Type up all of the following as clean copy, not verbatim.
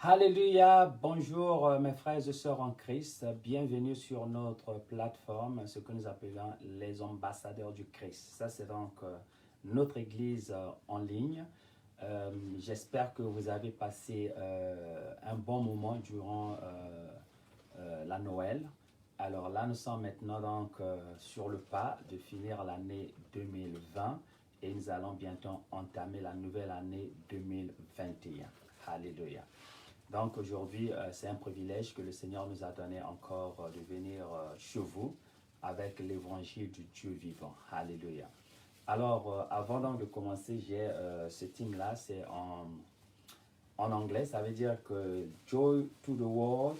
Alléluia, bonjour mes frères et sœurs en Christ, bienvenue sur notre plateforme, ce que nous appelons les ambassadeurs du Christ. Ça c'est donc notre église en ligne. J'espère que vous avez passé un bon moment durant la Noël. Alors là nous sommes maintenant donc sur le pas de finir l'année 2020 et nous allons bientôt entamer la nouvelle année 2021. Alléluia. Donc aujourd'hui, c'est un privilège que le Seigneur nous a donné encore de venir chez vous avec l'évangile du Dieu vivant. Alléluia. Alors, avant donc de commencer, j'ai ce thème-là, c'est en anglais, ça veut dire que Joy to the world,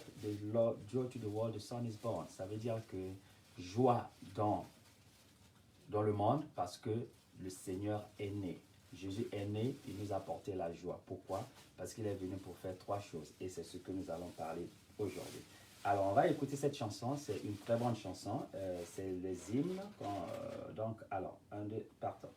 joy to the world, the Son is born. Ça veut dire que joie dans le monde parce que le Seigneur est né. Jésus est né, il nous a apporté la joie. Pourquoi? Parce qu'il est venu pour faire trois choses et c'est ce que nous allons parler aujourd'hui. Alors, on va écouter cette chanson, c'est une très bonne chanson, c'est les hymnes. Donc, alors, un, deux, partons.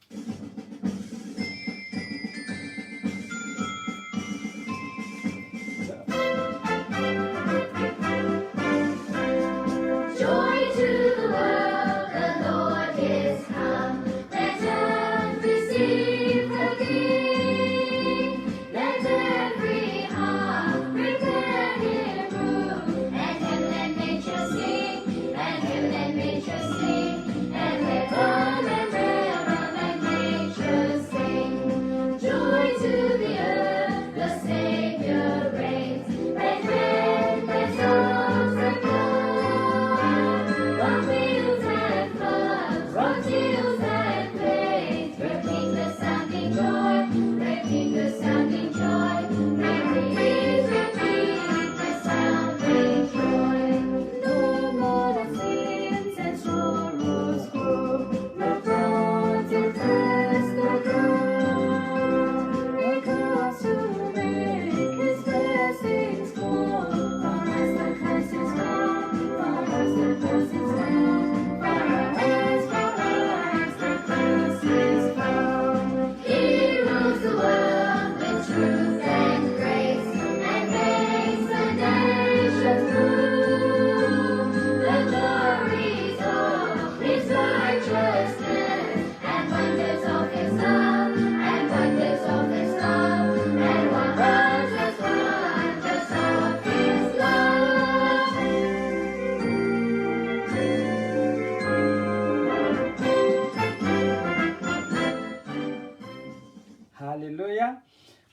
Alléluia.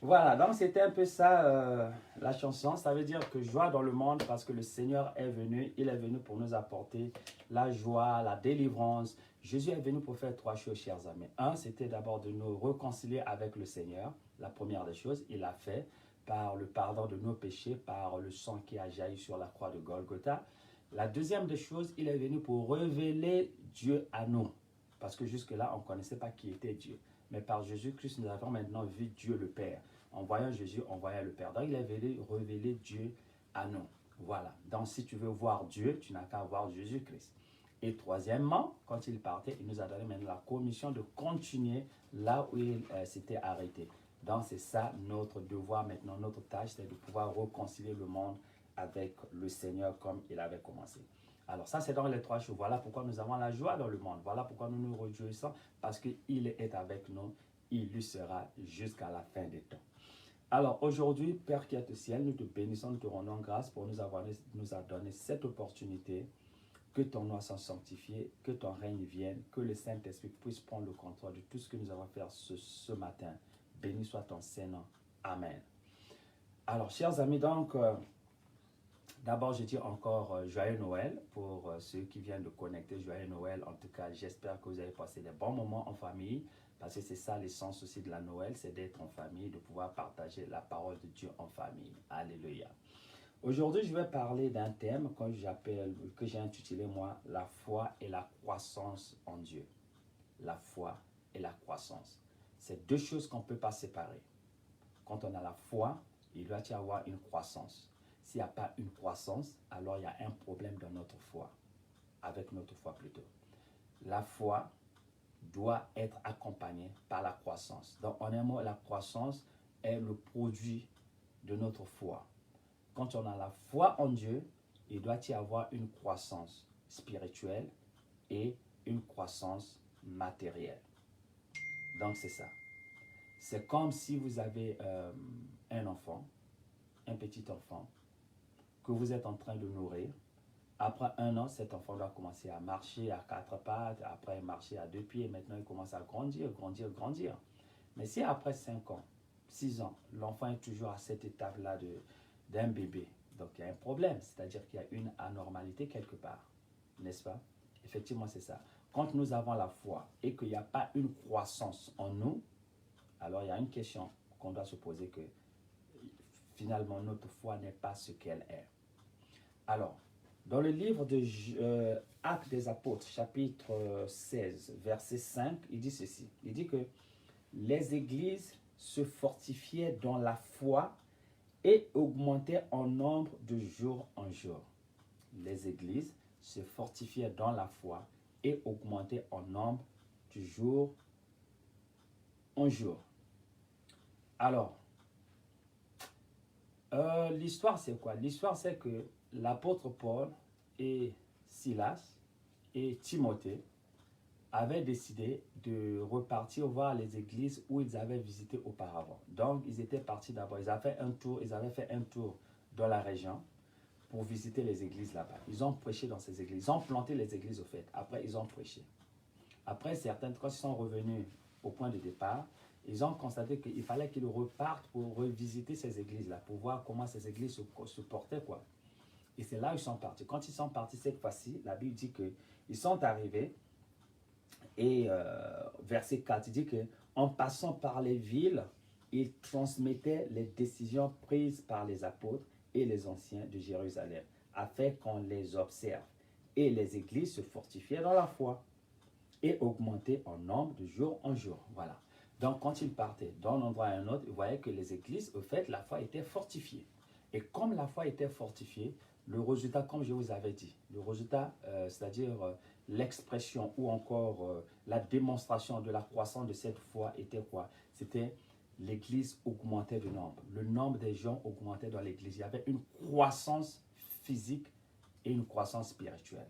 Voilà, donc c'était un peu ça la chanson. Ça veut dire que joie dans le monde parce que le Seigneur est venu. Il est venu pour nous apporter la joie, la délivrance. Jésus est venu pour faire trois choses, chers amis. Un, c'était d'abord de nous réconcilier avec le Seigneur. La première des choses, il l'a fait par le pardon de nos péchés, par le sang qui a jailli sur la croix de Golgotha. La deuxième des choses, il est venu pour révéler Dieu à nous. Parce que jusque-là, on ne connaissait pas qui était Dieu. Mais par Jésus-Christ, nous avons maintenant vu Dieu le Père. En voyant Jésus, on voyait le Père. Donc, il est venu révéler Dieu à nous. Voilà. Donc, si tu veux voir Dieu, tu n'as qu'à voir Jésus-Christ. Et troisièmement, quand il partait, il nous a donné maintenant la commission de continuer là où il s'était arrêté. Donc, c'est ça notre devoir maintenant, notre tâche, c'est de pouvoir réconcilier le monde avec le Seigneur comme il avait commencé. Alors ça, c'est dans les trois choses. Voilà pourquoi nous avons la joie dans le monde. Voilà pourquoi nous nous réjouissons, parce qu'il est avec nous. Il lui sera jusqu'à la fin des temps. Alors aujourd'hui, Père qui est au ciel, nous te bénissons, nous te rendons grâce pour nous avoir donné cette opportunité. Que ton nom soit sanctifié, que ton règne vienne, que le Saint-Esprit puisse prendre le contrôle de tout ce que nous avons fait ce matin. Béni soit ton Saint-Nom. Amen. Alors, chers amis, donc... D'abord, je dis encore Joyeux Noël pour ceux qui viennent de connecter. Joyeux Noël. En tout cas, j'espère que vous avez passé des bons moments en famille. Parce que c'est ça l'essence aussi de la Noël, c'est d'être en famille, de pouvoir partager la parole de Dieu en famille. Alléluia. Aujourd'hui, je vais parler d'un thème que j'ai intitulé moi, la foi et la croissance en Dieu. La foi et la croissance. C'est deux choses qu'on ne peut pas séparer. Quand on a la foi, il doit y avoir une croissance. S'il n'y a pas une croissance, alors il y a un problème dans notre foi, avec notre foi plutôt. La foi doit être accompagnée par la croissance. Donc, en un mot, la croissance est le produit de notre foi. quand on a la foi en Dieu, il doit y avoir une croissance spirituelle et une croissance matérielle. Donc, c'est ça. C'est comme si vous avez un enfant, un petit enfant, que vous êtes en train de nourrir. Après 1 an, cet enfant doit commencer à marcher à 4 pattes, après marcher à 2 pieds, maintenant il commence à grandir, grandir, grandir. Mais si après 5 ans, 6 ans, l'enfant est toujours à cette étape-là d'un bébé, donc il y a un problème, c'est-à-dire qu'il y a une anormalité quelque part, n'est-ce pas? Effectivement, c'est ça. Quand nous avons la foi et qu'il n'y a pas une croissance en nous, alors il y a une question qu'on doit se poser que finalement notre foi n'est pas ce qu'elle est. Alors, dans le livre de Actes des Apôtres, chapitre 16, verset 5, il dit ceci. Il dit que les églises se fortifiaient dans la foi et augmentaient en nombre de jour en jour. Les églises se fortifiaient dans la foi et augmentaient en nombre de jour en jour. Alors, l'histoire c'est quoi? L'histoire c'est que l'apôtre Paul et Silas et Timothée avaient décidé de repartir voir les églises où ils avaient visité auparavant. Donc, ils étaient partis d'abord. Ils avaient fait un tour dans la région pour visiter les églises là-bas. Ils ont prêché dans ces églises. Ils ont planté les églises au fait. Après, ils ont prêché. Après, quand ils sont revenus au point de départ, ils ont constaté qu'il fallait qu'ils repartent pour revisiter ces églises-là, pour voir comment ces églises se portaient, quoi. Et c'est là où ils sont partis. Quand ils sont partis cette fois-ci, la Bible dit qu'ils sont arrivés et verset 4, il dit qu'en passant par les villes, ils transmettaient les décisions prises par les apôtres et les anciens de Jérusalem, afin qu'on les observe. Et les églises se fortifiaient dans la foi et augmentaient en nombre de jour en jour. Voilà. Donc, quand ils partaient d'un endroit à un autre, ils voyaient que les églises, au fait, la foi était fortifiée. Et comme la foi était fortifiée, le résultat, comme je vous avais dit, le résultat, c'est-à-dire l'expression ou encore la démonstration de la croissance de cette foi était quoi? C'était l'église augmentait de nombre. Le nombre des gens augmentait dans l'église. Il y avait une croissance physique et une croissance spirituelle.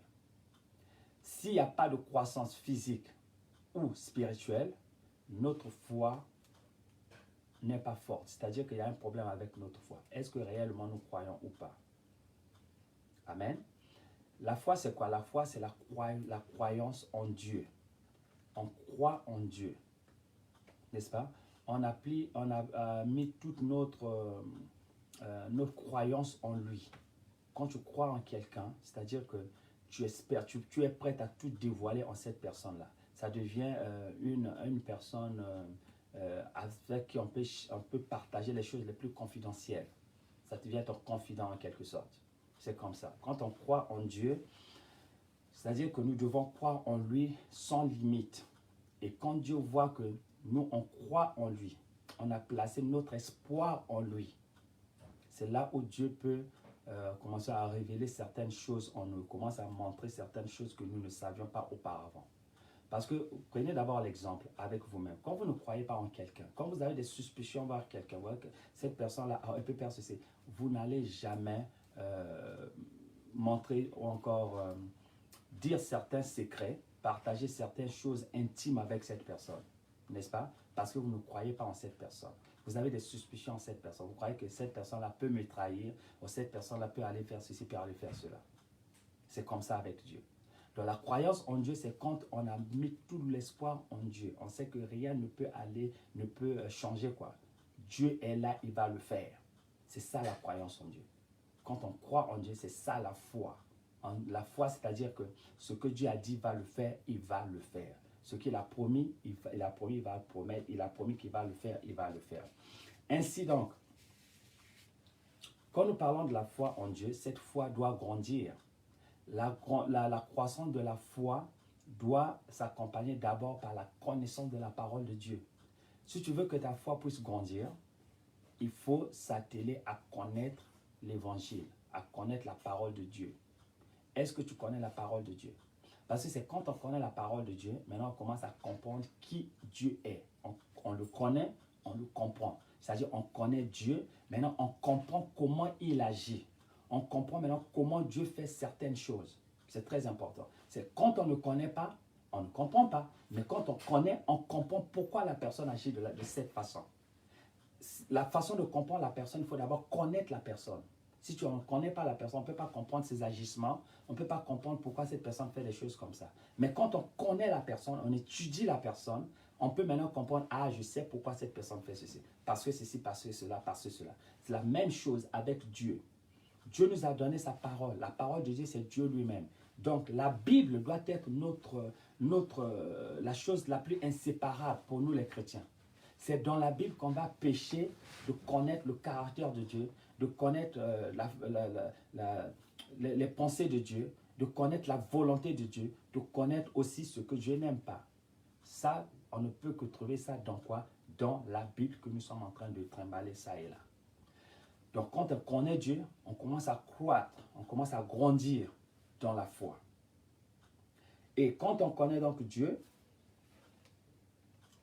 S'il n'y a pas de croissance physique ou spirituelle, notre foi n'est pas forte. C'est-à-dire qu'il y a un problème avec notre foi. Est-ce que réellement nous croyons ou pas? Amen. La foi, c'est quoi? La foi, c'est la croyance en Dieu. On croit en Dieu. N'est-ce pas? On a mis toute notre croyance en lui. Quand tu crois en quelqu'un, c'est-à-dire que tu espères, tu es prêt à tout dévoiler en cette personne-là. Ça devient une personne avec qui on peut partager les choses les plus confidentielles. Ça devient ton confident en quelque sorte. C'est comme ça. Quand on croit en Dieu, c'est-à-dire que nous devons croire en lui sans limite. Et quand Dieu voit que nous, on croit en lui, on a placé notre espoir en lui, c'est là où Dieu peut commencer à révéler certaines choses en nous, commence à montrer certaines choses que nous ne savions pas auparavant. Parce que prenez d'abord l'exemple avec vous-même. Quand vous ne croyez pas en quelqu'un, quand vous avez des suspicions envers quelqu'un, que cette personne-là, elle peut faire ceci, vous n'allez jamais montrer ou encore dire certains secrets, partager certaines choses intimes avec cette personne, n'est-ce pas? Parce que vous ne croyez pas en cette personne. Vous avez des suspicions en cette personne. Vous croyez que cette personne-là peut me trahir, ou cette personne-là peut aller faire ceci, peut aller faire cela. C'est comme ça avec Dieu. Donc la croyance en Dieu, c'est quand on a mis tout l'espoir en Dieu. On sait que rien ne peut changer quoi. Dieu est là, il va le faire. C'est ça la croyance en Dieu. Quand on croit en Dieu, c'est ça la foi. La foi, c'est-à-dire que ce que Dieu a dit va le faire, il va le faire. Ce qu'il a promis, il va le promettre. Il a promis qu'il va le faire, il va le faire. Ainsi donc, quand nous parlons de la foi en Dieu, cette foi doit grandir. La croissance de la foi doit s'accompagner d'abord par la connaissance de la parole de Dieu. Si tu veux que ta foi puisse grandir, il faut s'atteler à connaître l'évangile, à connaître la parole de Dieu. Est-ce que tu connais la parole de Dieu? Parce que c'est quand on connaît la parole de Dieu, maintenant on commence à comprendre qui Dieu est. On le connaît, on le comprend. C'est-à-dire, on connaît Dieu, maintenant on comprend comment il agit. On comprend maintenant comment Dieu fait certaines choses. C'est très important. C'est quand on ne connaît pas, on ne comprend pas. Mais quand on connaît, on comprend pourquoi la personne agit de cette façon. La façon de comprendre la personne, il faut d'abord connaître la personne. Si tu ne connais pas la personne, on ne peut pas comprendre ses agissements, on ne peut pas comprendre pourquoi cette personne fait des choses comme ça. Mais quand on connaît la personne, on étudie la personne, on peut maintenant comprendre, ah, je sais pourquoi cette personne fait ceci. Parce que ceci, parce que cela, parce que cela. C'est la même chose avec Dieu. Dieu nous a donné sa parole. La parole de Dieu, c'est Dieu lui-même. Donc, la Bible doit être la chose la plus inséparable pour nous les chrétiens. C'est dans la Bible qu'on va pêcher de connaître le caractère de Dieu, de connaître les pensées de Dieu, de connaître la volonté de Dieu, de connaître aussi ce que Dieu n'aime pas. Ça, on ne peut que trouver ça dans quoi? Dans la Bible que nous sommes en train de trimballer ça et là. Donc, quand on connaît Dieu, on commence à croître, on commence à grandir dans la foi. Et quand on connaît donc Dieu,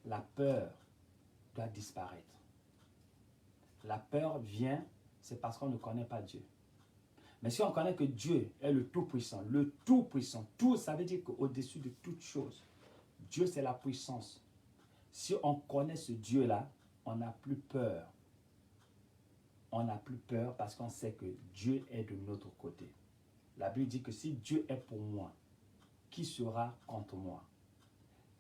la peur doit disparaître. La peur vient, c'est parce qu'on ne connaît pas Dieu. Mais si on connaît que Dieu est le Tout-Puissant, tout, ça veut dire qu'au-dessus de toute chose, Dieu c'est la puissance. Si on connaît ce Dieu-là, on n'a plus peur. On n'a plus peur parce qu'on sait que Dieu est de notre côté. La Bible dit que si Dieu est pour moi, qui sera contre moi?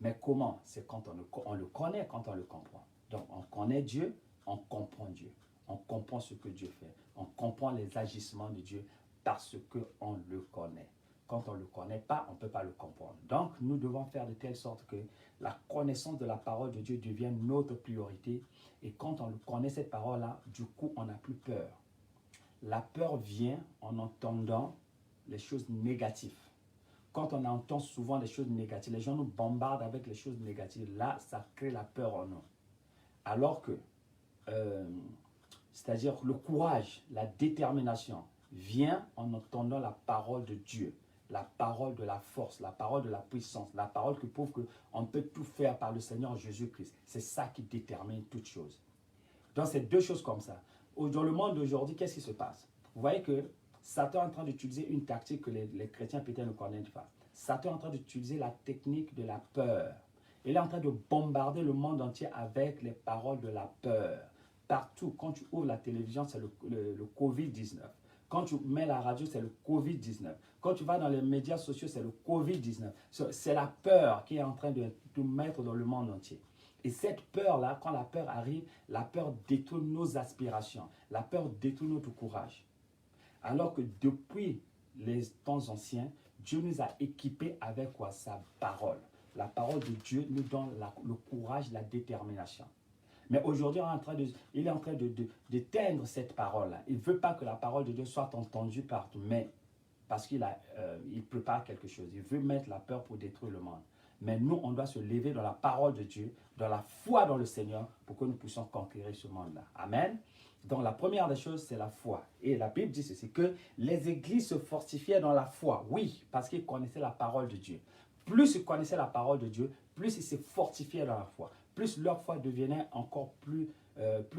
Mais comment? C'est quand on le connaît, quand on le comprend. Donc on connaît Dieu, on comprend Dieu. On comprend ce que Dieu fait. On comprend les agissements de Dieu parce qu'on le connaît. Quand on ne le connaît pas, on ne peut pas le comprendre. Donc nous devons faire de telle sorte que la connaissance de la parole de Dieu devienne notre priorité. Et quand on le connaît, cette parole-là, du coup, on n'a plus peur. La peur vient en entendant les choses négatives. Quand on entend souvent les choses négatives, les gens nous bombardent avec les choses négatives. Là, ça crée la peur en nous. Alors que, c'est-à-dire le courage, la détermination vient en entendant la parole de Dieu, la parole de la force, la parole de la puissance, la parole qui prouve qu'on peut tout faire par le Seigneur Jésus-Christ. C'est ça qui détermine toutes choses. Donc, c'est deux choses comme ça. Dans le monde d'aujourd'hui, qu'est-ce qui se passe? Vous voyez que Satan est en train d'utiliser une tactique que les chrétiens peut-être ne connaissent pas. Satan est en train d'utiliser la technique de la peur. Il est en train de bombarder le monde entier avec les paroles de la peur. Partout, quand tu ouvres la télévision, c'est le Covid-19. Quand tu mets la radio, c'est le Covid-19. Quand tu vas dans les médias sociaux, c'est le Covid-19. C'est la peur qui est en train de mettre dans le monde entier. Et cette peur-là, quand la peur arrive, la peur détruit nos aspirations. La peur détruit notre courage. Alors que depuis les temps anciens, Dieu nous a équipés avec quoi? Sa parole. La parole de Dieu nous donne le courage, la détermination. Mais aujourd'hui, il est en train d'éteindre cette parole-là. Il ne veut pas que la parole de Dieu soit entendue partout, mais parce qu'il prépare quelque chose. Il veut mettre la peur pour détruire le monde. Mais nous, on doit se lever dans la parole de Dieu, dans la foi dans le Seigneur, pour que nous puissions conquérir ce monde-là. Amen. Donc la première des choses, c'est la foi. Et la Bible dit ceci, que les églises se fortifiaient dans la foi. Oui, parce qu'ils connaissaient la parole de Dieu. Plus ils connaissaient la parole de Dieu, plus ils se fortifiaient dans la foi. Plus leur foi devenait encore plus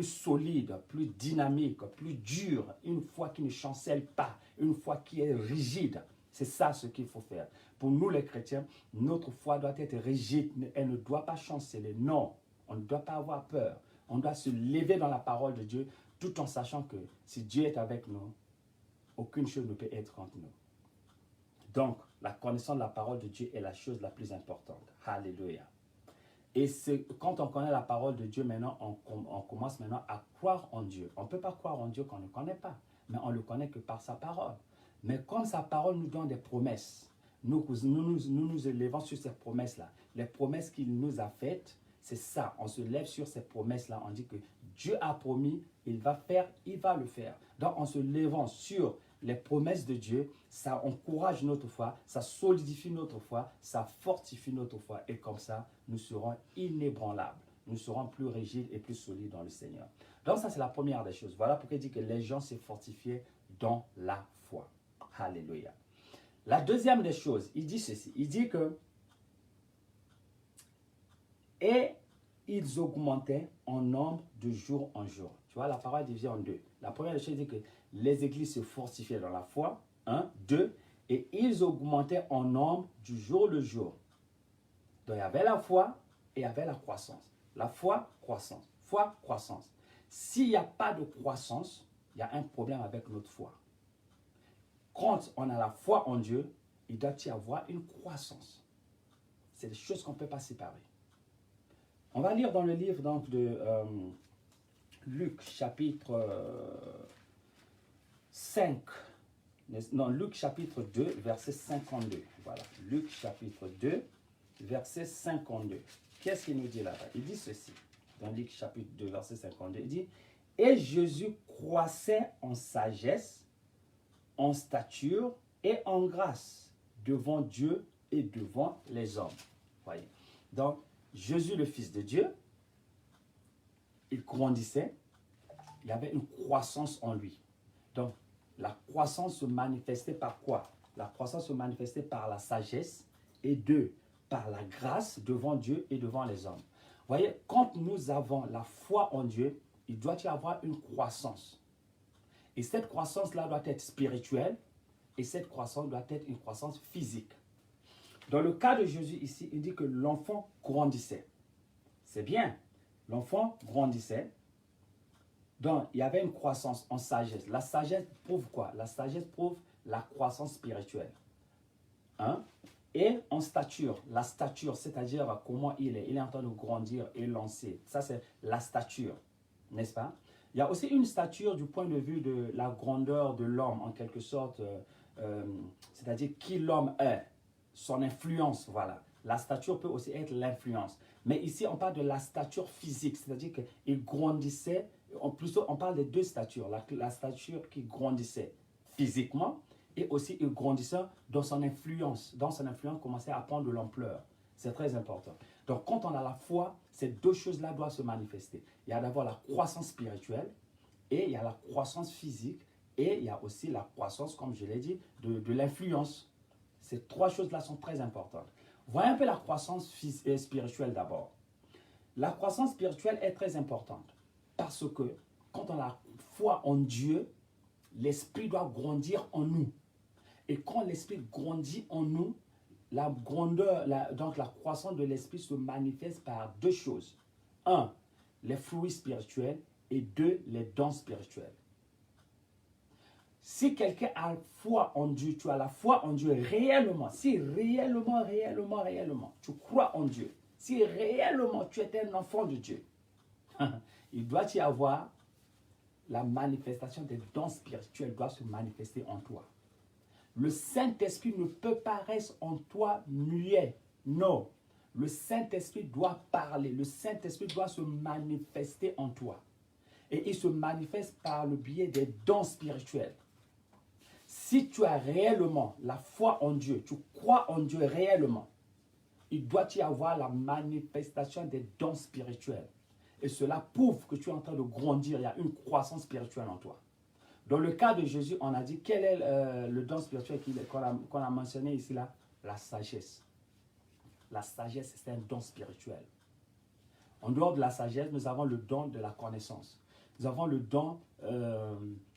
solide, plus dynamique, plus dure. Une foi qui ne chancelle pas, une foi qui est rigide. C'est ça ce qu'il faut faire. Pour nous les chrétiens, notre foi doit être rigide. Elle ne doit pas chanceler. Non, on ne doit pas avoir peur. On doit se lever dans la parole de Dieu tout en sachant que si Dieu est avec nous, aucune chose ne peut être contre nous. Donc, la connaissance de la parole de Dieu est la chose la plus importante. Alléluia. Et quand on connaît la parole de Dieu, maintenant, on commence maintenant à croire en Dieu. On ne peut pas croire en Dieu qu'on ne connaît pas, mais on ne le connaît que par sa parole. Mais comme sa parole nous donne des promesses, nous nous élevons sur ces promesses-là. Les promesses qu'il nous a faites, c'est ça. On se lève sur ces promesses-là. On dit que Dieu a promis, il va faire, il va le faire. Donc, en se levant sur les promesses de Dieu, ça encourage notre foi, ça solidifie notre foi, ça fortifie notre foi. Et comme ça, nous serons inébranlables. Nous serons plus rigides et plus solides dans le Seigneur. Donc ça, c'est la première des choses. Voilà pourquoi il dit que les gens se fortifiaient dans la foi. Alléluia. La deuxième des choses, il dit ceci. Il dit que et ils augmentaient en nombre de jour en jour. Tu vois, la parole est divisée en deux. La première chose dit que les églises se fortifiaient dans la foi. Un, deux, et ils augmentaient en nombre du jour le jour. Donc il y avait la foi et il y avait la croissance. La foi, croissance. Foi, croissance. S'il n'y a pas de croissance, il y a un problème avec notre foi. Quand on a la foi en Dieu, il doit y avoir une croissance. C'est des choses qu'on ne peut pas séparer. On va lire dans le livre donc, de Luc chapitre 5. Non, Luc chapitre 2, verset 52. Voilà, Luc chapitre 2, verset 52. Qu'est-ce qu'il nous dit là-bas? Il dit ceci, dans Luc chapitre 2, verset 52. Il dit, « Et Jésus croissait en sagesse, en stature et en grâce devant Dieu et devant les hommes. » Voyez. Donc, Jésus, le Fils de Dieu, il grandissait, il y avait une croissance en lui. Donc, la croissance se manifestait par quoi? La croissance se manifestait par la sagesse et deux, par la grâce devant Dieu et devant les hommes. Vous voyez, quand nous avons la foi en Dieu, il doit y avoir une croissance. Et cette croissance-là doit être spirituelle et cette croissance doit être une croissance physique. Dans le cas de Jésus ici, il dit que l'enfant grandissait. C'est bien, l'enfant grandissait. Donc, il y avait une croissance en sagesse. La sagesse prouve quoi? La sagesse prouve la croissance spirituelle. Hein? Et en stature, la stature, c'est-à-dire comment il est en train de grandir et lancer. Ça, c'est la stature, n'est-ce pas? Il y a aussi une stature du point de vue de la grandeur de l'homme, en quelque sorte, c'est-à-dire qui l'homme est, son influence, voilà. La stature peut aussi être l'influence. Mais ici, on parle de la stature physique, c'est-à-dire qu'il grandissait, plutôt on parle des deux statures, la stature qui grandissait physiquement et aussi il grandissait dans son influence. Dans son influence, commençait à prendre de l'ampleur. C'est très important. Donc, quand on a la foi, ces deux choses-là doivent se manifester. Il y a d'abord la croissance spirituelle et il y a la croissance physique et il y a aussi la croissance, comme je l'ai dit, de l'influence. Ces trois choses-là sont très importantes. Voyons un peu la croissance spirituelle d'abord. La croissance spirituelle est très importante parce que quand on a la foi en Dieu, l'esprit doit grandir en nous. Et quand l'esprit grandit en nous, la grandeur, donc la croissance de l'esprit se manifeste par deux choses. Un, les fruits spirituels et deux, les dons spirituels. Si quelqu'un a foi en Dieu, tu as la foi en Dieu réellement, si réellement, tu crois en Dieu, si réellement tu es un enfant de Dieu, il doit y avoir la manifestation des dons spirituels doit se manifester en toi. Le Saint-Esprit ne peut pas rester en toi muet. Non. Le Saint-Esprit doit parler. Le Saint-Esprit doit se manifester en toi. Et il se manifeste par le biais des dons spirituels. Si tu as réellement la foi en Dieu, tu crois en Dieu réellement, il doit y avoir la manifestation des dons spirituels. Et cela prouve que tu es en train de grandir. Il y a une croissance spirituelle en toi. Dans le cas de Jésus, on a dit quel est le don spirituel qu'on a mentionné ici là? La sagesse. La sagesse, c'est un don spirituel. En dehors de la sagesse, nous avons le don de la connaissance. Nous avons le don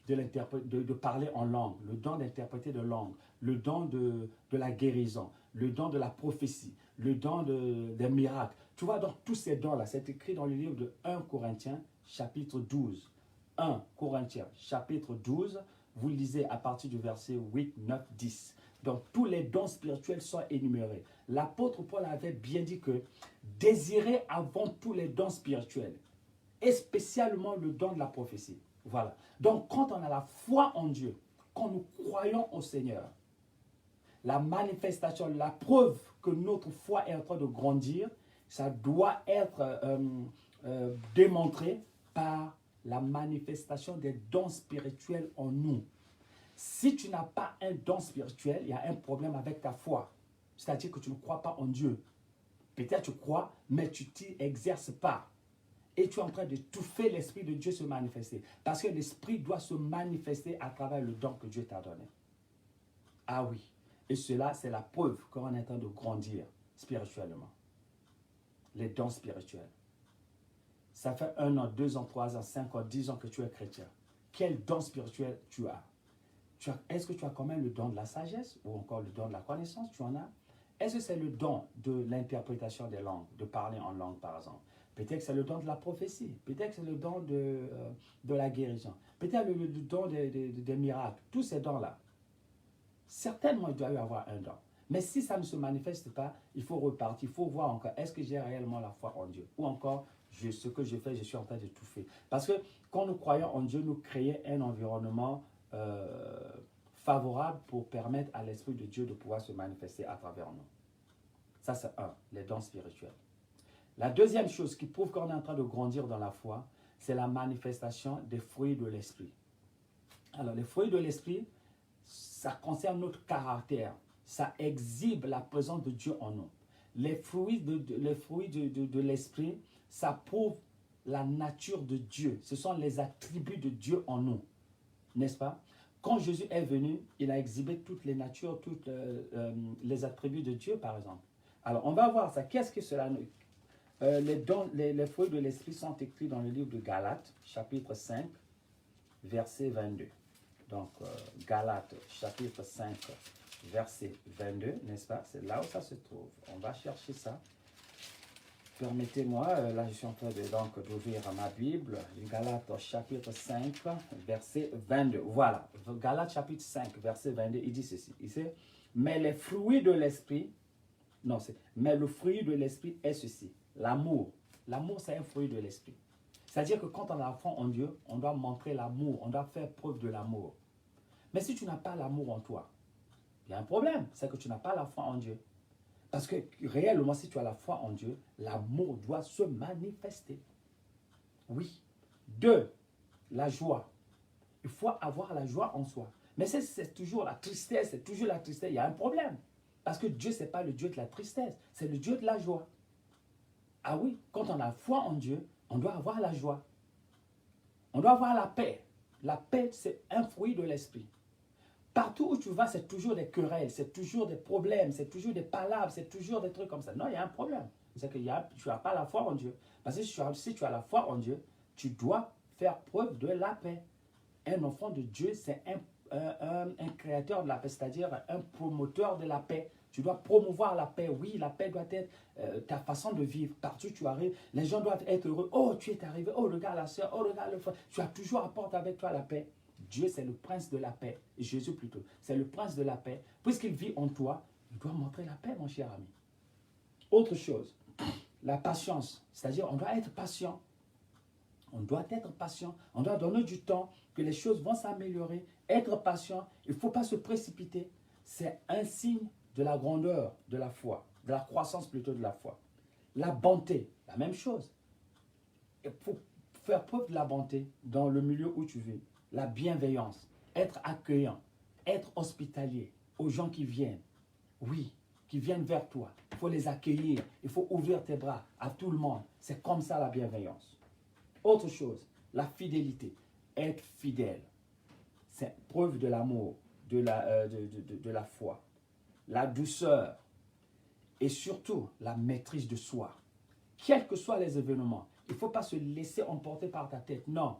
de parler en langue, le don d'interpréter de langue, le don de la guérison, le don de la prophétie, le don des miracles. Tu vois, donc tous ces dons-là, c'est écrit dans le livre de 1 Corinthiens, chapitre 12. 1 Corinthiens, chapitre 12, vous lisez à partir du verset 8, 9, 10. Donc, tous les dons spirituels sont énumérés. L'apôtre Paul avait bien dit que désirez avant tous les dons spirituels, et spécialement le don de la prophétie. Voilà. Donc, quand on a la foi en Dieu, quand nous croyons au Seigneur, la manifestation, la preuve que notre foi est en train de grandir, ça doit être démontré par la manifestation des dons spirituels en nous. Si tu n'as pas un don spirituel, il y a un problème avec ta foi. C'est-à-dire que tu ne crois pas en Dieu. Peut-être tu crois, mais tu t'y exerces pas. Et tu es en train de d'étouffer l'Esprit de Dieu se manifester. Parce que l'Esprit doit se manifester à travers le don que Dieu t'a donné. Ah oui. Et cela, c'est la preuve qu'on est en train de grandir spirituellement. Les dons spirituels. Ça fait 1 an, 2 ans, 3 ans, 5 ans, 10 ans que tu es chrétien. Quel don spirituel tu as? Est-ce que tu as quand même le don de la sagesse ou encore le don de la connaissance? Tu en as? Est-ce que c'est le don de l'interprétation des langues, de parler en langue par exemple? Peut-être que c'est le don de la prophétie. Peut-être que c'est le don de la guérison. Peut-être le don des miracles. Tous ces dons-là. Certainement, il doit y avoir un don. Mais si ça ne se manifeste pas, il faut repartir. Il faut voir encore, est-ce que j'ai réellement la foi en Dieu? Ou encore, ce que je fais, je suis en train de tout faire. Parce que quand nous croyons en Dieu, nous créons un environnement favorable pour permettre à l'Esprit de Dieu de pouvoir se manifester à travers nous. Ça, c'est les dons spirituels. La deuxième chose qui prouve qu'on est en train de grandir dans la foi, c'est la manifestation des fruits de l'Esprit. Alors, les fruits de l'Esprit, ça concerne notre caractère. Ça exhibe la présence de Dieu en nous. Les fruits de l'Esprit, ça prouve la nature de Dieu. Ce sont les attributs de Dieu en nous. N'est-ce pas? Quand Jésus est venu, il a exhibé toutes les natures, toutes les attributs de Dieu, par exemple. Alors, on va voir ça. Qu'est-ce que cela... les fruits de l'Esprit sont écrits dans le livre de Galates, chapitre 5, verset 22. Donc, Galates, chapitre 5, verset 22, n'est-ce pas? C'est là où ça se trouve. On va chercher ça. Permettez-moi, là je suis en train d'ouvrir ma Bible. Galates, chapitre 5, verset 22. Voilà, Galates, chapitre 5, verset 22, il dit ceci. Il dit, mais les fruits de l'Esprit, non, mais le fruit de l'Esprit est ceci, l'amour. L'amour, c'est un fruit de l'Esprit. C'est-à-dire que quand on a la foi en Dieu, on doit montrer l'amour, on doit faire preuve de l'amour. Mais si tu n'as pas l'amour en toi, il y a un problème, c'est que tu n'as pas la foi en Dieu. Parce que réellement, si tu as la foi en Dieu, l'amour doit se manifester. Oui. 2, la joie. Il faut avoir la joie en soi. Mais c'est toujours la tristesse, c'est toujours la tristesse. Il y a un problème. Parce que Dieu, ce n'est pas le Dieu de la tristesse, c'est le Dieu de la joie. Ah oui, quand on a foi en Dieu, on doit avoir la joie. On doit avoir la paix. La paix, c'est un fruit de l'esprit. Partout où tu vas, c'est toujours des querelles, c'est toujours des problèmes, c'est toujours des palabres, c'est toujours des trucs comme ça. Non, il y a un problème. C'est que tu n'as pas la foi en Dieu. Parce que si tu as la foi en Dieu, tu dois faire preuve de la paix. Un enfant de Dieu, c'est un créateur de la paix, c'est-à-dire un promoteur de la paix. Tu dois promouvoir la paix. Oui, la paix doit être ta façon de vivre. Partout où tu arrives, les gens doivent être heureux. Oh, tu es arrivé. Oh, regarde la soeur. Oh, regarde le frère. Tu as toujours apporté avec toi la paix. Dieu, c'est le prince de la paix. Jésus plutôt. C'est le prince de la paix. Puisqu'il vit en toi, il doit montrer la paix, mon cher ami. Autre chose, la patience. C'est-à-dire, on doit être patient. On doit être patient. On doit donner du temps que les choses vont s'améliorer. Être patient. Il ne faut pas se précipiter. C'est un signe de la grandeur de la foi. De la croissance plutôt de la foi. La bonté, la même chose. Il faut faire preuve de la bonté dans le milieu où tu vis. La bienveillance, être accueillant, être hospitalier aux gens qui viennent. Oui, qui viennent vers toi. Il faut les accueillir. Il faut ouvrir tes bras à tout le monde. C'est comme ça la bienveillance. Autre chose, la fidélité. Être fidèle. C'est preuve de l'amour, de la foi. La douceur. Et surtout, la maîtrise de soi. Quels que soient les événements, il ne faut pas se laisser emporter par ta tête. Non.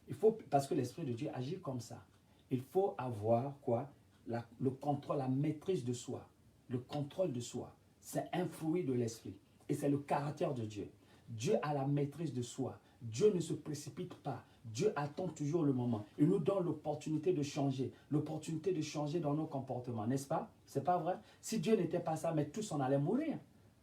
Il faut, parce que l'Esprit de Dieu agit comme ça. Il faut avoir quoi? Le contrôle, la maîtrise de soi. Le contrôle de soi. C'est un fruit de l'Esprit. Et c'est le caractère de Dieu. Dieu a la maîtrise de soi. Dieu ne se précipite pas. Dieu attend toujours le moment. Il nous donne l'opportunité de changer. L'opportunité de changer dans nos comportements. N'est-ce pas? C'est pas vrai? Si Dieu n'était pas ça, mais tous on allait mourir.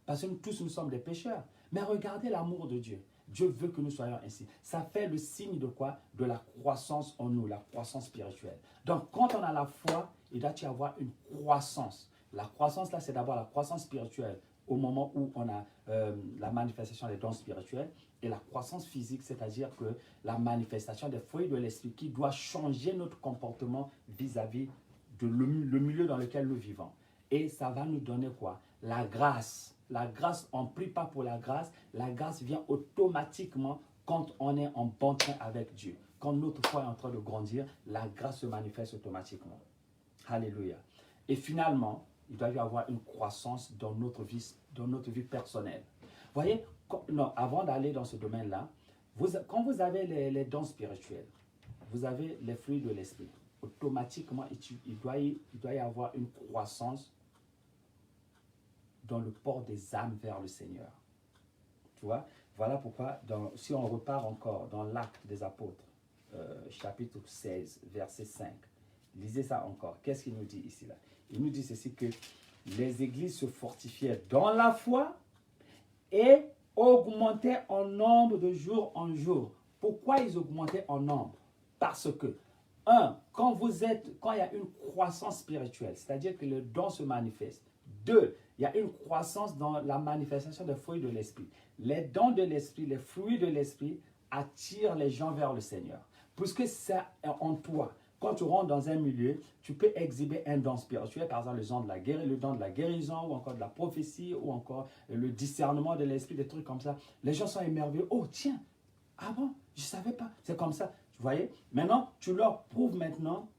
Parce que nous tous nous sommes des pécheurs. Mais regardez l'amour de Dieu. Dieu veut que nous soyons ainsi. Ça fait le signe de quoi? De la croissance en nous, la croissance spirituelle. Donc, quand on a la foi, il doit y avoir une croissance. La croissance, là, c'est d'abord la croissance spirituelle au moment où on a la manifestation des dons spirituels et la croissance physique, c'est-à-dire que la manifestation des fruits de l'esprit qui doit changer notre comportement vis-à-vis de le milieu dans lequel nous vivons. Et ça va nous donner quoi? La grâce. La grâce, on ne prie pas pour la grâce vient automatiquement quand on est en bon train avec Dieu. Quand notre foi est en train de grandir, la grâce se manifeste automatiquement. Alléluia. Et finalement, il doit y avoir une croissance dans notre vie personnelle. Vous voyez, avant d'aller dans ce domaine-là, Quand vous avez les dons spirituels, vous avez les fruits de l'esprit. Automatiquement, il doit y avoir une croissance dans le port des âmes vers le Seigneur. Tu vois, voilà pourquoi, si on repart encore dans l'Acte des Apôtres, chapitre 16, verset 5, lisez ça encore. Qu'est-ce qu'il nous dit ici là? Il nous dit ceci, que les églises se fortifiaient dans la foi et augmentaient en nombre de jour en jour. Pourquoi ils augmentaient en nombre? Parce que, quand il y a une croissance spirituelle, c'est-à-dire que le don se manifeste. 2, il y a une croissance dans la manifestation des fruits de l'esprit. Les dons de l'esprit, les fruits de l'esprit attirent les gens vers le Seigneur. Puisque c'est en toi. Quand tu rentres dans un milieu, tu peux exhiber un don spirituel, par exemple le don de la guérison, ou encore de la prophétie, ou encore le discernement de l'esprit, des trucs comme ça. Les gens sont émerveillés. Oh tiens, ah bon, je ne savais pas. C'est comme ça. Vous voyez? Maintenant, tu leur prouves maintenant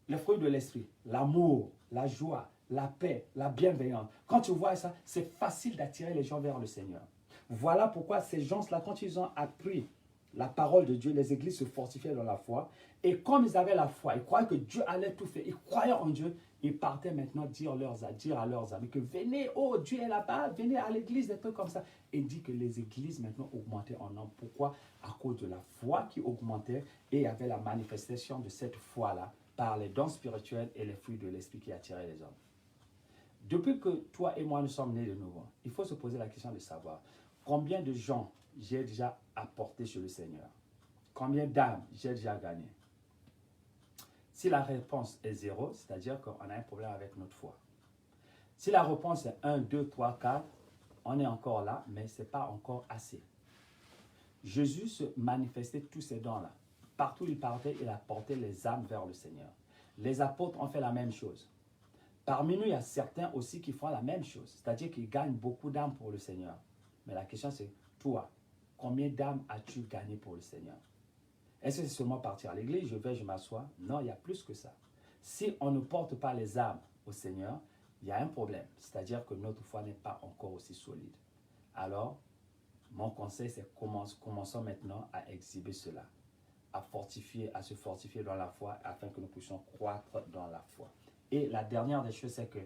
les fruits de l'esprit. L'amour, la joie, la paix, la bienveillance. Quand tu vois ça, c'est facile d'attirer les gens vers le Seigneur. Voilà pourquoi ces gens-là, quand ils ont appris la parole de Dieu, les églises se fortifiaient dans la foi. Et comme ils avaient la foi, ils croyaient que Dieu allait tout faire. Ils croyaient en Dieu. Ils partaient maintenant dire à leurs amis que venez, oh Dieu est là-bas, venez à l'église, des trucs comme ça. Et dit que les églises maintenant augmentaient en nombre. Pourquoi? À cause de la foi qui augmentait, et il y avait la manifestation de cette foi-là par les dons spirituels et les fruits de l'esprit qui attiraient les hommes. Depuis que toi et moi nous sommes nés de nouveau, il faut se poser la question de savoir combien de gens j'ai déjà apporté chez le Seigneur. Combien d'âmes j'ai déjà gagné? Si la réponse est 0, c'est-à-dire qu'on a un problème avec notre foi. Si la réponse est 1, 2, 3, 4, on est encore là, mais ce n'est pas encore assez. Jésus se manifestait tous ces dons-là. Partout où il partait, il apportait les âmes vers le Seigneur. Les apôtres ont fait la même chose. Parmi nous, il y a certains aussi qui font la même chose, c'est-à-dire qu'ils gagnent beaucoup d'âmes pour le Seigneur. Mais la question c'est, toi, combien d'âmes as-tu gagné pour le Seigneur? Est-ce que c'est seulement partir à l'église, je m'assois? Non, il y a plus que ça. Si on ne porte pas les âmes au Seigneur, il y a un problème, c'est-à-dire que notre foi n'est pas encore aussi solide. Alors, mon conseil c'est commençons maintenant à exhiber cela, à se fortifier dans la foi afin que nous puissions croître dans la foi. Et la dernière des choses, c'est que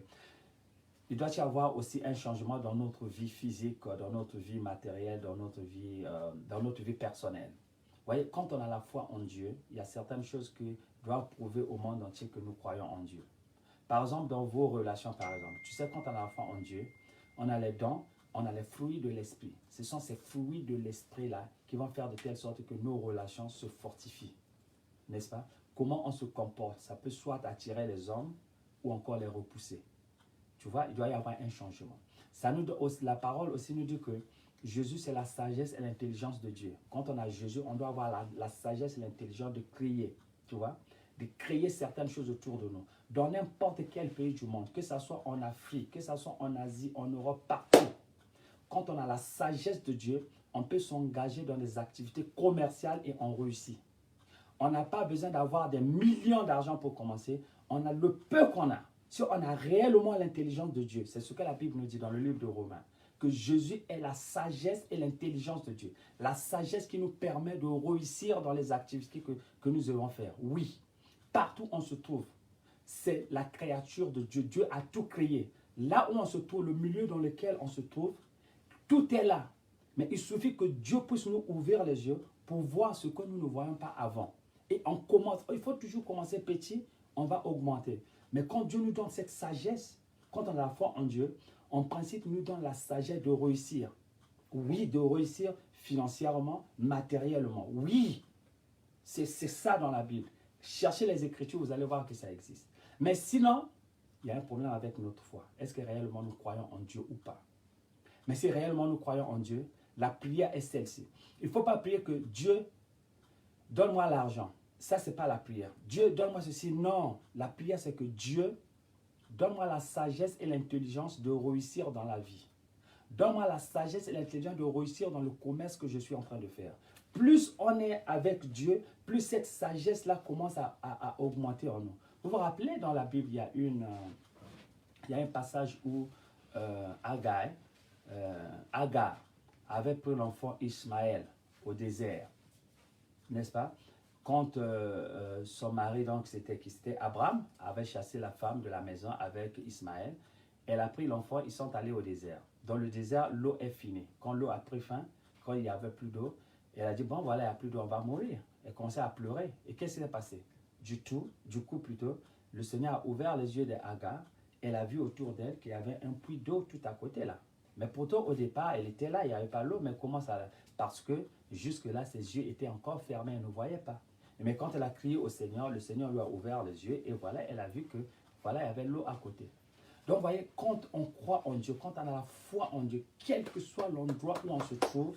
il doit y avoir aussi un changement dans notre vie physique, dans notre vie matérielle, dans notre vie personnelle. Vous voyez, quand on a la foi en Dieu, il y a certaines choses qui doivent prouver au monde entier que nous croyons en Dieu. Par exemple, dans vos relations, par exemple, tu sais, quand on a la foi en Dieu, on a les dons, on a les fruits de l'esprit. Ce sont ces fruits de l'esprit-là qui vont faire de telle sorte que nos relations se fortifient. N'est-ce pas? Comment on se comporte, ça peut soit attirer les hommes ou encore les repousser. Tu vois, il doit y avoir un changement. La parole aussi nous dit que Jésus, c'est la sagesse et l'intelligence de Dieu. Quand on a Jésus, on doit avoir la sagesse et l'intelligence de créer, tu vois, de créer certaines choses autour de nous. Dans n'importe quel pays du monde, que ce soit en Afrique, que ce soit en Asie, en Europe, partout. Quand on a la sagesse de Dieu, on peut s'engager dans des activités commerciales et on réussit. On n'a pas besoin d'avoir des millions d'argent pour commencer. On a le peu qu'on a. Si on a réellement l'intelligence de Dieu, c'est ce que la Bible nous dit dans le livre de Romains, que Jésus est la sagesse et l'intelligence de Dieu. La sagesse qui nous permet de réussir dans les activités que nous devons faire. Oui, partout où on se trouve, c'est la créature de Dieu. Dieu a tout créé. Là où on se trouve, le milieu dans lequel on se trouve, tout est là. Mais il suffit que Dieu puisse nous ouvrir les yeux pour voir ce que nous ne voyons pas avant. Et on commence, il faut toujours commencer petit, on va augmenter. Mais quand Dieu nous donne cette sagesse, quand on a la foi en Dieu, en principe, il nous donne la sagesse de réussir. Oui, de réussir financièrement, matériellement. Oui, c'est ça dans la Bible. Cherchez les Écritures, vous allez voir que ça existe. Mais sinon, il y a un problème avec notre foi. Est-ce que réellement nous croyons en Dieu ou pas? Mais si réellement nous croyons en Dieu, la prière est celle-ci. Il ne faut pas prier que Dieu, donne-moi l'argent. Ça, ce n'est pas la prière. Dieu, donne-moi ceci. Non, la prière, c'est que Dieu, donne-moi la sagesse et l'intelligence de réussir dans la vie. Donne-moi la sagesse et l'intelligence de réussir dans le commerce que je suis en train de faire. Plus on est avec Dieu, plus cette sagesse-là commence à augmenter en nous. Vous vous rappelez, dans la Bible, il y a un passage où Agar avait pris l'enfant Ismaël au désert, n'est-ce pas? Quand son mari, donc c'était Abraham, avait chassé la femme de la maison avec Ismaël, elle a pris l'enfant, ils sont allés au désert. Dans le désert, l'eau est finie. Quand l'eau a pris fin, quand il n'y avait plus d'eau, elle a dit, bon voilà, il n'y a plus d'eau, on va mourir. Elle commençait à pleurer. Et qu'est-ce qui s'est passé? Du coup plutôt, le Seigneur a ouvert les yeux d'Agar. Elle a vu autour d'elle qu'il y avait un puits d'eau tout à côté là. Mais pourtant, au départ, elle était là, il n'y avait pas l'eau, mais comment ça? Parce que jusque-là, ses yeux étaient encore fermés, elle ne voyait pas. Mais quand elle a crié au Seigneur, le Seigneur lui a ouvert les yeux et voilà, elle a vu que voilà, il y avait l'eau à côté. Donc, vous voyez, quand on croit en Dieu, quand on a la foi en Dieu, quel que soit l'endroit où on se trouve,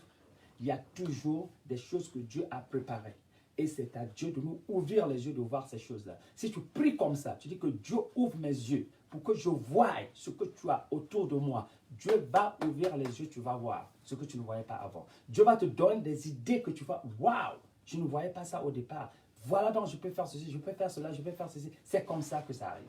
il y a toujours des choses que Dieu a préparées. Et c'est à Dieu de nous ouvrir les yeux de voir ces choses-là. Si tu pries comme ça, tu dis que Dieu ouvre mes yeux pour que je voie ce que tu as autour de moi. Dieu va ouvrir les yeux, tu vas voir ce que tu ne voyais pas avant. Dieu va te donner des idées que tu vas, waouh, je ne voyais pas ça au départ. Voilà donc je peux faire ceci, je peux faire cela, je peux faire ceci. C'est comme ça que ça arrive.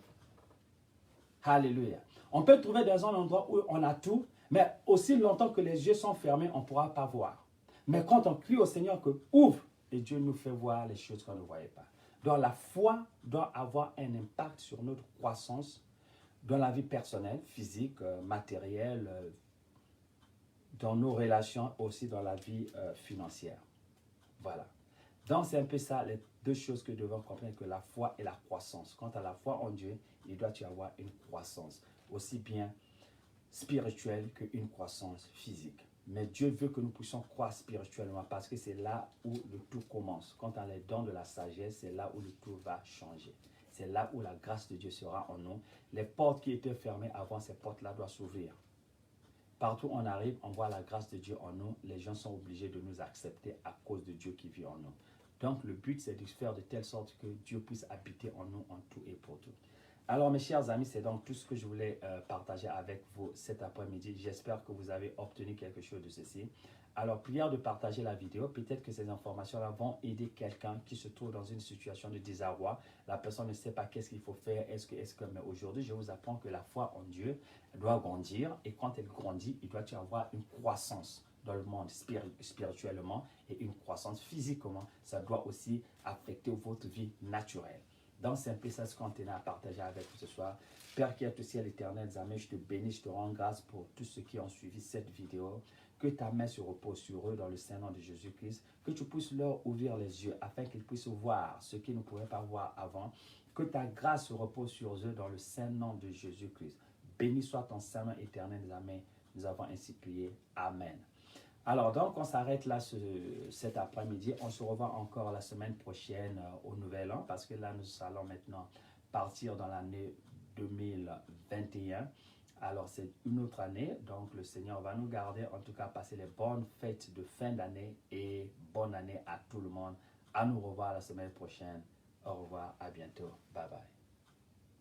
Alléluia. On peut trouver dans un endroit où on a tout, mais aussi longtemps que les yeux sont fermés, on ne pourra pas voir. Mais quand on crie au Seigneur que ouvre, et Dieu nous fait voir les choses qu'on ne voyait pas. Donc la foi doit avoir un impact sur notre croissance dans la vie personnelle, physique, matérielle, dans nos relations, aussi dans la vie financière. Voilà. Donc c'est un peu ça, les deux choses que nous devons comprendre, que la foi et la croissance. Quant à la foi en Dieu, il doit y avoir une croissance, aussi bien spirituelle qu'une croissance physique. Mais Dieu veut que nous puissions croire spirituellement parce que c'est là où le tout commence. Quant à les dons de la sagesse, c'est là où le tout va changer. C'est là où la grâce de Dieu sera en nous. Les portes qui étaient fermées avant, ces portes-là doivent s'ouvrir. Partout où on arrive, on voit la grâce de Dieu en nous. Les gens sont obligés de nous accepter à cause de Dieu qui vit en nous. Donc le but, c'est de faire de telle sorte que Dieu puisse habiter en nous en tout et pour tout. Alors mes chers amis, c'est donc tout ce que je voulais partager avec vous cet après-midi. J'espère que vous avez obtenu quelque chose de ceci. Alors prière de partager la vidéo. Peut-être que ces informations-là vont aider quelqu'un qui se trouve dans une situation de désarroi. La personne ne sait pas qu'est-ce qu'il faut faire. Mais aujourd'hui, je vous apprends que la foi en Dieu doit grandir. Et quand elle grandit, il doit y avoir une croissance dans le monde spirituellement et une croissance physiquement. Ça doit aussi affecter votre vie naturelle. Donc, c'est un peu ça ce qu'on tenait à partager avec vous ce soir. Père qui est au ciel éternel, Amen, je te bénis, je te rends grâce pour tous ceux qui ont suivi cette vidéo. Que ta main se repose sur eux dans le Saint-Nom de Jésus-Christ. Que tu puisses leur ouvrir les yeux afin qu'ils puissent voir ce qu'ils ne pouvaient pas voir avant. Que ta grâce se repose sur eux dans le Saint-Nom de Jésus-Christ. Béni soit ton Saint-Nom éternel, Amen. Nous avons ainsi prié. Amen. Alors, donc, on s'arrête là cet après-midi. On se revoit encore la semaine prochaine au Nouvel An parce que là, nous allons maintenant partir dans l'année 2021. Alors, c'est une autre année. Donc, le Seigneur va nous garder, en tout cas, passer les bonnes fêtes de fin d'année et bonne année à tout le monde. À nous revoir la semaine prochaine. Au revoir, à bientôt. Bye bye.